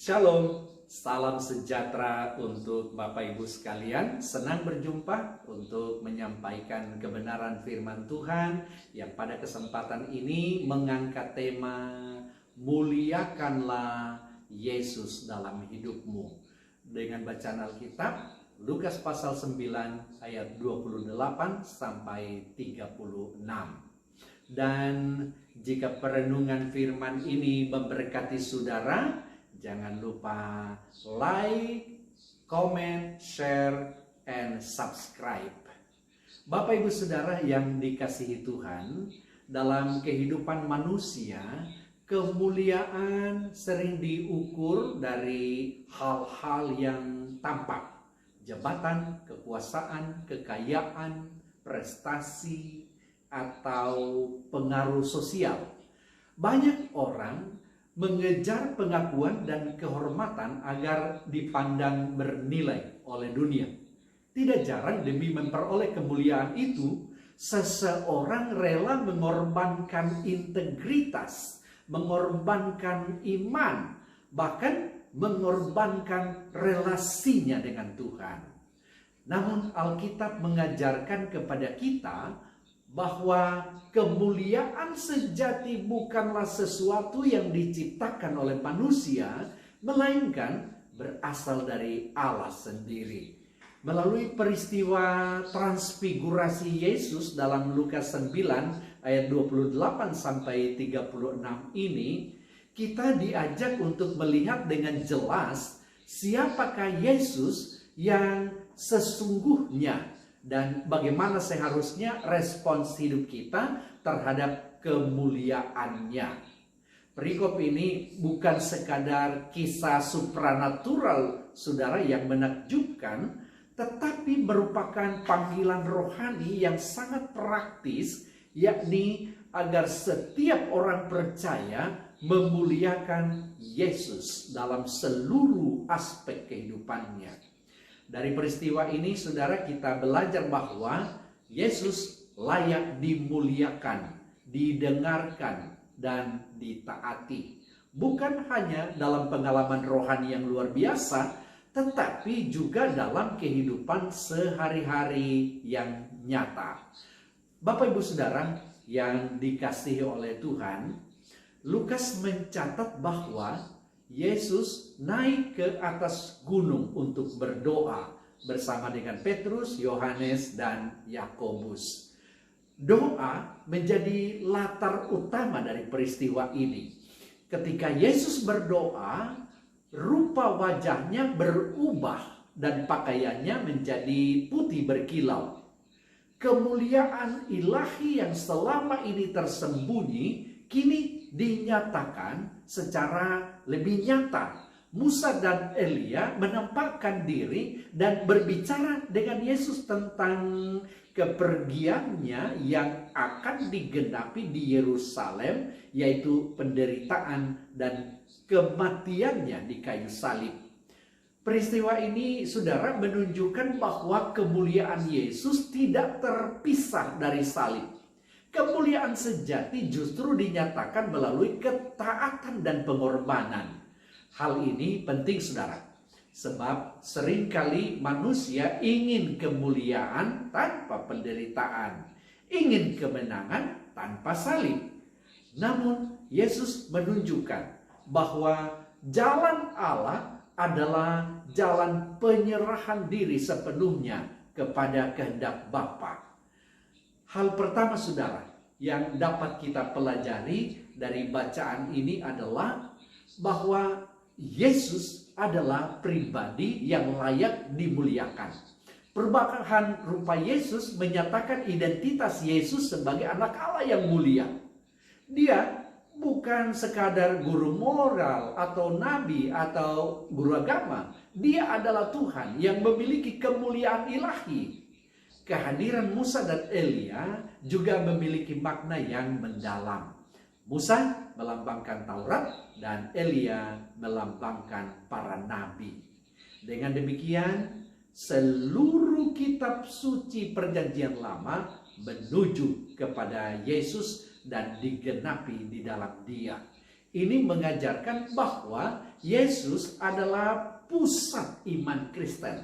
Shalom, salam sejahtera untuk Bapak Ibu sekalian. Senang berjumpa untuk menyampaikan kebenaran firman Tuhan yang pada kesempatan ini mengangkat tema Muliakanlah Yesus dalam hidupmu. Dengan bacaan Alkitab Lukas pasal 9 ayat 28 sampai 36. Dan jika perenungan firman ini memberkati saudara, jangan lupa like, comment, share, and subscribe. Bapak Ibu Saudara yang dikasihi Tuhan, dalam kehidupan manusia, kemuliaan sering diukur dari hal-hal yang tampak. Jabatan, kekuasaan, kekayaan, prestasi, atau pengaruh sosial. Banyak orang mengejar pengakuan dan kehormatan agar dipandang bernilai oleh dunia. Tidak jarang demi memperoleh kemuliaan itu, seseorang rela mengorbankan integritas, mengorbankan iman, bahkan mengorbankan relasinya dengan Tuhan. Namun Alkitab mengajarkan kepada kita bahwa kemuliaan sejati bukanlah sesuatu yang diciptakan oleh manusia, melainkan berasal dari Allah sendiri. Melalui peristiwa transfigurasi Yesus dalam Lukas 9 ayat 28 sampai 36 ini, kita diajak untuk melihat dengan jelas siapakah Yesus yang sesungguhnya dan bagaimana seharusnya respons hidup kita terhadap kemuliaannya. Perikop ini bukan sekadar kisah supranatural saudara yang menakjubkan, tetapi merupakan panggilan rohani yang sangat praktis, yakni agar setiap orang percaya memuliakan Yesus dalam seluruh aspek kehidupannya. Dari peristiwa ini, saudara, kita belajar bahwa Yesus layak dimuliakan, didengarkan, dan ditaati. Bukan hanya dalam pengalaman rohani yang luar biasa, tetapi juga dalam kehidupan sehari-hari yang nyata. Bapak Ibu Saudara yang dikasihi oleh Tuhan, Lukas mencatat bahwa Yesus naik ke atas gunung untuk berdoa bersama dengan Petrus, Yohanes, dan Yakobus. Doa menjadi latar utama dari peristiwa ini. Ketika Yesus berdoa, rupa wajahnya berubah dan pakaiannya menjadi putih berkilau. Kemuliaan ilahi yang selama ini tersembunyi kini dinyatakan secara lebih nyata. Musa dan Elia menampakkan diri dan berbicara dengan Yesus tentang kepergiannya yang akan digenapi di Yerusalem, yaitu penderitaan dan kematiannya di kayu salib. Peristiwa ini, saudara, menunjukkan bahwa kemuliaan Yesus tidak terpisah dari salib. Kemuliaan sejati justru dinyatakan melalui ketaatan dan pengorbanan. Hal ini penting, saudara, sebab seringkali manusia ingin kemuliaan tanpa penderitaan, ingin kemenangan tanpa salib. Namun Yesus menunjukkan bahwa jalan Allah adalah jalan penyerahan diri sepenuhnya kepada kehendak Bapa. Hal pertama, saudara, yang dapat kita pelajari dari bacaan ini adalah bahwa Yesus adalah pribadi yang layak dimuliakan. Perubahan rupa Yesus menyatakan identitas Yesus sebagai anak Allah yang mulia. Dia bukan sekadar guru moral atau nabi atau guru agama. Dia adalah Tuhan yang memiliki kemuliaan ilahi. Kehadiran Musa dan Elia juga memiliki makna yang mendalam. Musa melambangkan Taurat dan Elia melambangkan para nabi. Dengan demikian, seluruh kitab suci Perjanjian Lama menuju kepada Yesus dan digenapi di dalam Dia. Ini mengajarkan bahwa Yesus adalah pusat iman Kristen.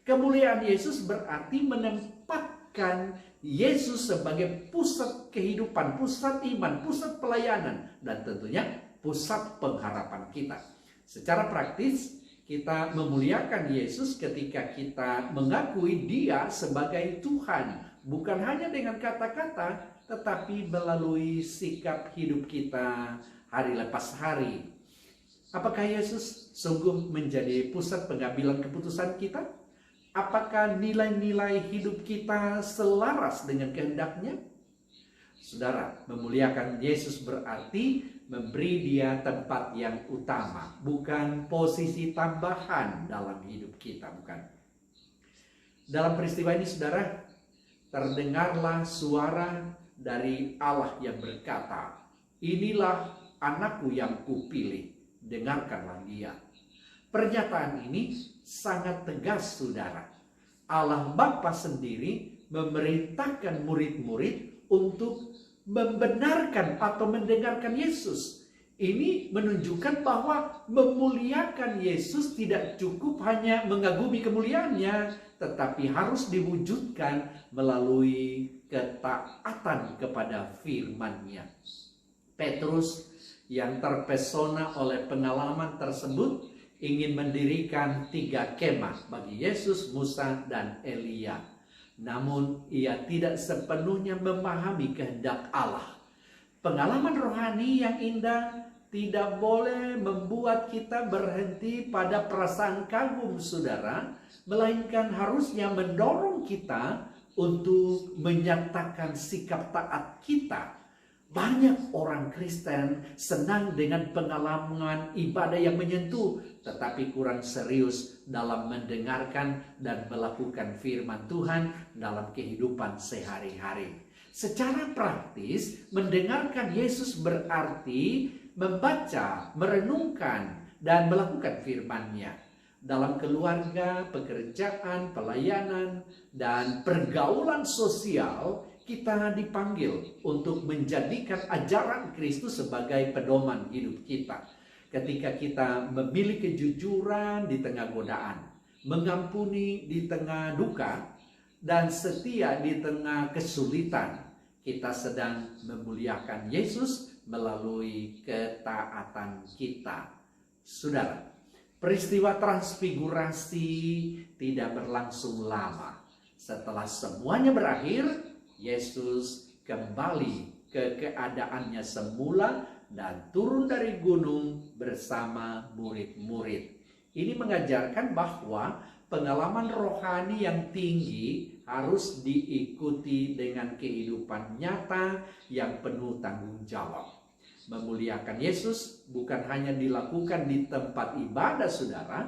Kemuliaan Yesus berarti menempatkan Yesus sebagai pusat kehidupan, pusat iman, pusat pelayanan, dan tentunya pusat pengharapan kita. Secara praktis, kita memuliakan Yesus ketika kita mengakui Dia sebagai Tuhan. Bukan hanya dengan kata-kata, tetapi melalui sikap hidup kita hari lepas hari. Apakah Yesus sungguh menjadi pusat pengambilan keputusan kita? Apakah nilai-nilai hidup kita selaras dengan kehendak-Nya? Saudara, memuliakan Yesus berarti memberi Dia tempat yang utama, bukan posisi tambahan dalam hidup kita, bukan. Dalam peristiwa ini, saudara, terdengarlah suara dari Allah yang berkata, "Inilah anakku yang kupilih, dengarkanlah Dia." Pernyataan ini sangat tegas, saudara. Allah Bapa sendiri memerintahkan murid-murid untuk membenarkan atau mendengarkan Yesus. Ini menunjukkan bahwa memuliakan Yesus tidak cukup hanya mengagumi kemuliaannya, tetapi harus diwujudkan melalui ketaatan kepada firman-Nya. Petrus yang terpesona oleh pengalaman tersebut ingin mendirikan 3 kemah bagi Yesus, Musa, dan Elia. Namun ia tidak sepenuhnya memahami kehendak Allah. Pengalaman rohani yang indah tidak boleh membuat kita berhenti pada perasaan kagum, saudara, melainkan harusnya mendorong kita untuk menyatakan sikap taat kita. Banyak orang Kristen senang dengan pengalaman ibadah yang menyentuh, tetapi kurang serius dalam mendengarkan dan melakukan firman Tuhan dalam kehidupan sehari-hari. Secara praktis, mendengarkan Yesus berarti membaca, merenungkan, dan melakukan firman-Nya. Dalam keluarga, pekerjaan, pelayanan, dan pergaulan sosial, kita dipanggil untuk menjadikan ajaran Kristus sebagai pedoman hidup kita. Ketika kita memilih kejujuran di tengah godaan, mengampuni di tengah duka, dan setia di tengah kesulitan, kita sedang memuliakan Yesus melalui ketaatan kita. Saudara, peristiwa transfigurasi tidak berlangsung lama. Setelah semuanya berakhir, Yesus kembali ke keadaannya semula dan turun dari gunung bersama murid-murid. Ini mengajarkan bahwa pengalaman rohani yang tinggi harus diikuti dengan kehidupan nyata yang penuh tanggung jawab. Memuliakan Yesus bukan hanya dilakukan di tempat ibadah, saudara,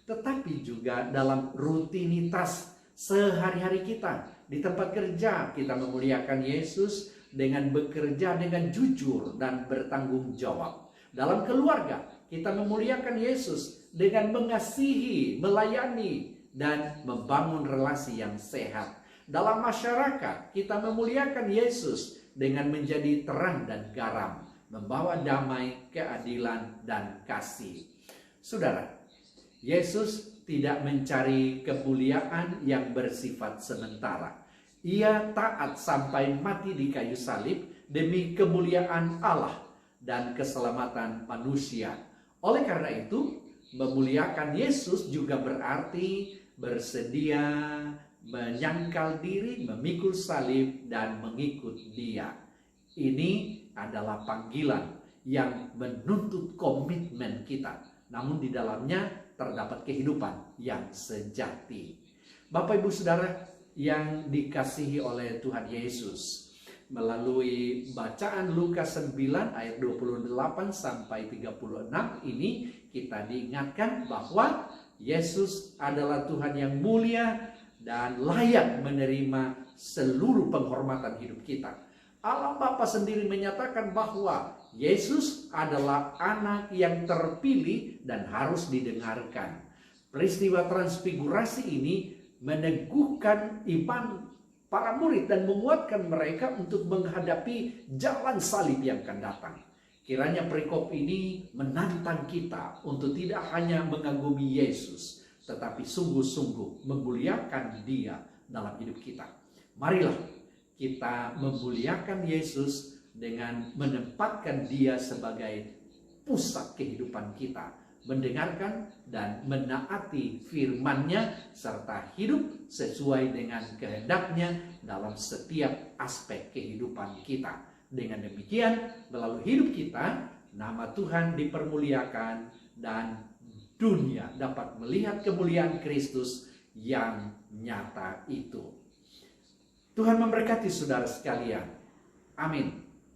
tetapi juga dalam rutinitas sehari-hari kita. Di tempat kerja kita memuliakan Yesus dengan bekerja dengan jujur dan bertanggung jawab. Dalam keluarga kita memuliakan Yesus dengan mengasihi, melayani, dan membangun relasi yang sehat. Dalam masyarakat kita memuliakan Yesus dengan menjadi terang dan garam, membawa damai, keadilan, dan kasih. Saudara, Yesus tidak mencari kemuliaan yang bersifat sementara. Ia taat sampai mati di kayu salib demi kemuliaan Allah dan keselamatan manusia. Oleh karena itu, memuliakan Yesus juga berarti bersedia menyangkal diri, memikul salib, dan mengikut Dia. Ini adalah panggilan yang menuntut komitmen kita, namun di dalamnya terdapat kehidupan yang sejati. Bapak Ibu Saudara yang dikasihi oleh Tuhan Yesus, melalui bacaan Lukas 9 ayat 28 sampai 36 ini kita diingatkan bahwa Yesus adalah Tuhan yang mulia dan layak menerima seluruh penghormatan hidup kita. Allah Bapa sendiri menyatakan bahwa Yesus adalah anak yang terpilih dan harus didengarkan. Peristiwa transfigurasi ini meneguhkan iman para murid dan menguatkan mereka untuk menghadapi jalan salib yang akan datang. Kiranya perikop ini menantang kita untuk tidak hanya mengagumi Yesus, tetapi sungguh-sungguh memuliakan Dia dalam hidup kita. Marilah kita memuliakan Yesus dengan menempatkan Dia sebagai pusat kehidupan kita, mendengarkan dan menaati firman-Nya, serta hidup sesuai dengan kehendak-Nya dalam setiap aspek kehidupan kita. Dengan demikian, melalui hidup kita, nama Tuhan dipermuliakan dan dunia dapat melihat kemuliaan Kristus yang nyata itu. Tuhan memberkati saudara sekalian. Amin.